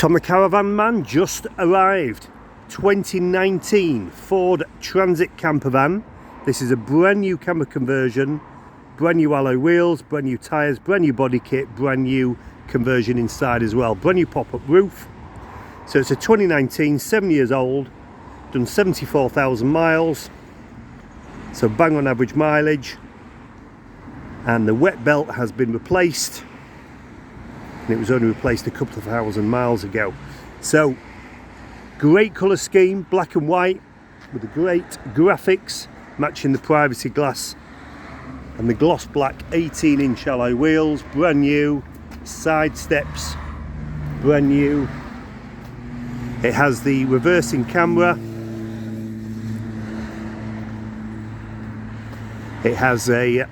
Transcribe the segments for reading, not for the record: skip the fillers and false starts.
Tom the Caravan Man just arrived. 2019 Ford Transit camper van. This is a brand new camper conversion, brand new alloy wheels, brand new tyres, brand new body kit, brand new conversion inside as well. Brand new pop-up roof. So it's a 2019, 7 years old, done 74,000 miles. So bang on average mileage. And the wet belt has been replaced. And it was only replaced a couple of thousand miles ago. So great colour scheme, black and white, with the great graphics matching the privacy glass and the gloss black 18-inch alloy wheels, brand new, side steps, brand new. It has the reversing camera. It has a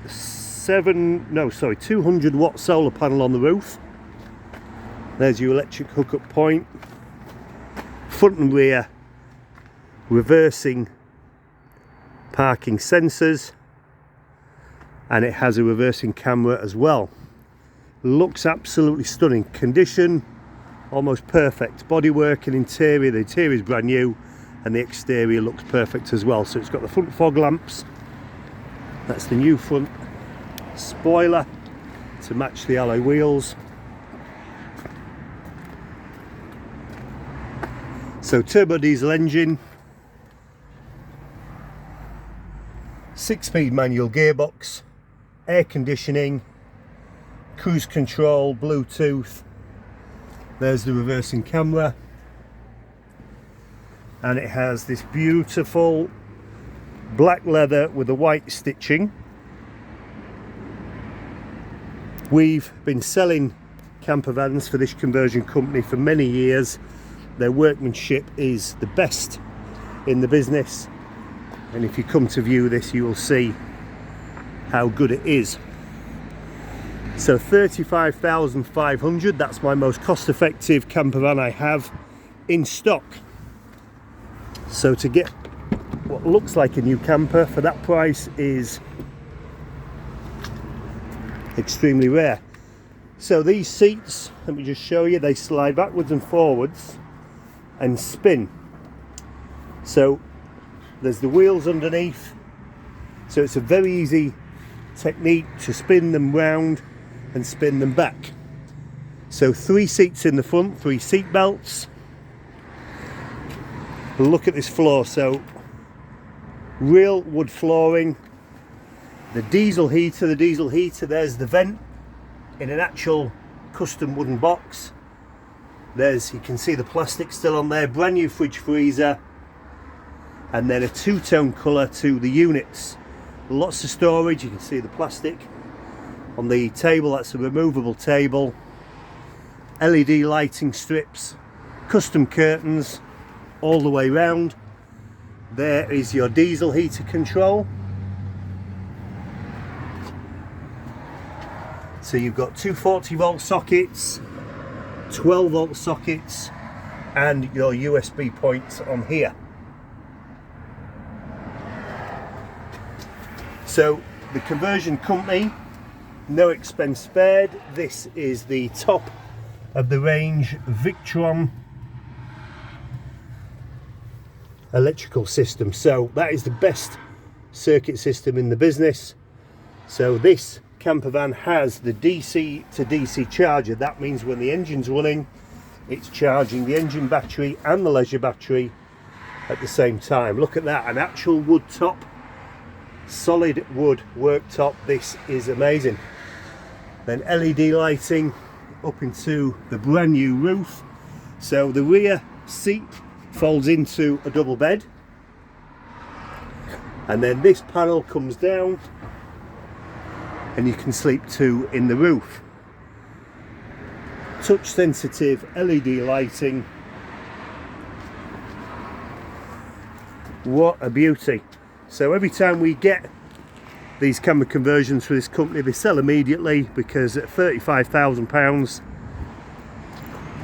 200 watt solar panel on the roof. There's your electric hookup point. Front and rear reversing parking sensors, and it has a reversing camera as well. Looks absolutely stunning. Condition almost perfect. Bodywork and interior, the interior is brand new and the exterior looks perfect as well. So it's got the front fog lamps. That's the new front spoiler to match the alloy wheels. So turbo diesel engine, 6-speed manual gearbox, air conditioning, cruise control, Bluetooth. There's the reversing camera, and it has this beautiful black leather with the white stitching. We've been selling camper vans for this conversion company for many years. Their workmanship is the best in the business, and if you come to view this you will see how good it is. So 35,500, that's my most cost-effective camper van I have in stock. So to get what looks like a new camper for that price is extremely rare. So these seats, let me just show you, they slide backwards and forwards and spin. So there's the wheels underneath, so it's a very easy technique to spin them round and spin them back. So 3 seats in the front, 3 seat belts. Look at this floor, so real wood flooring. The diesel heater, there's the vent in an actual custom wooden box. There's, you can see the plastic still on there, brand new fridge freezer, and then a two-tone colour to the units. Lots of storage, you can see the plastic on the table, that's a removable table. LED lighting strips, custom curtains all the way round. There is your diesel heater control. So you've got two 40-volt sockets, 12-volt sockets, and your USB points on here. So the conversion company, no expense spared. This is the top of the range Victron electrical system. So that is the best circuit system in the business. So this camper van has the DC to DC charger. That means when the engine's running, it's charging the engine battery and the leisure battery at the same time. Look at that, an actual wood top, solid wood worktop. This is amazing. Then LED lighting up into the brand new roof. So the rear seat folds into a double bed, and then this panel comes down and you can sleep 2 in the roof. Touch sensitive LED lighting. What a beauty. So every time we get these camera conversions for this company, they sell immediately, because at £35,000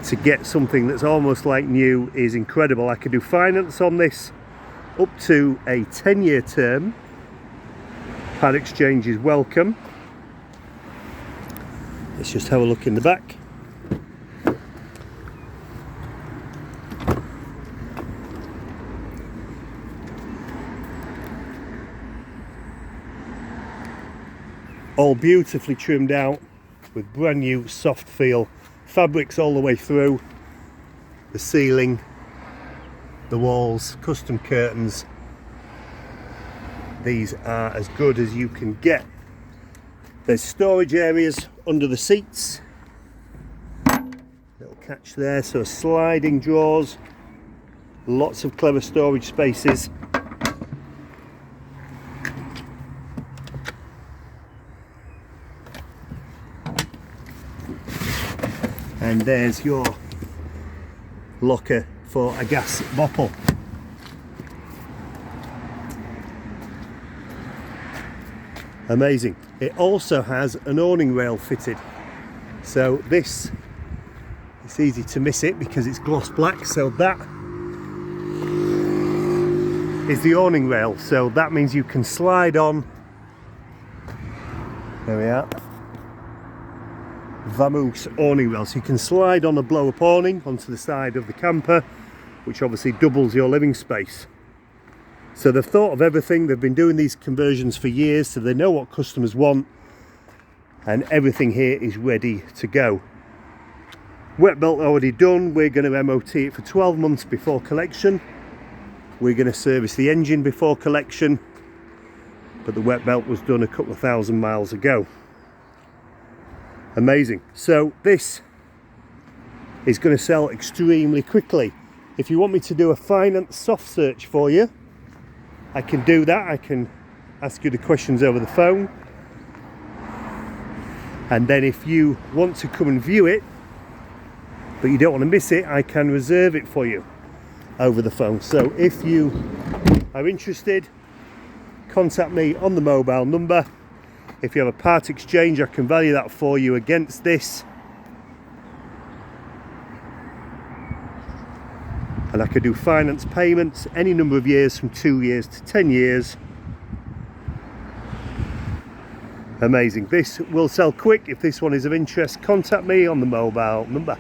to get something that's almost like new is incredible. I could do finance on this up to a 10-year term. Part exchange is welcome. Let's just have a look in the back. all beautifully trimmed out with brand new soft feel fabrics all the way through, the ceiling, the walls, custom curtains. These are as good as you can get. There's storage areas under the seats, little catch there, so sliding drawers, lots of clever storage spaces. And there's your locker for a gas bottle. Amazing. It also has an awning rail fitted. So this, it's easy to miss it because it's gloss black. So that is the awning rail. So that means you can slide on. There we are. Vamoose awning rail, so you can slide on a blow-up awning onto the side of the camper, which obviously doubles your living space. So they've thought of everything. They've been doing these conversions for years, so they know what customers want, and everything here is ready to go. Wet belt already done. We're going to MOT it for 12 months before collection. We're going to service the engine before collection, but the wet belt was done a couple of thousand miles ago. Amazing. So this is going to sell extremely quickly. If you want me to do a finance soft search for you, I can do that. I can ask you the questions over the phone, and then if you want to come and view it but you don't want to miss it, I can reserve it for you over the phone. So if you are interested, contact me on the mobile number. If you have a part exchange, I can value that for you against this, and I can do finance payments any number of years, from 2 years to 10 years. Amazing. This will sell quick. If this one is of interest, contact me on the mobile number.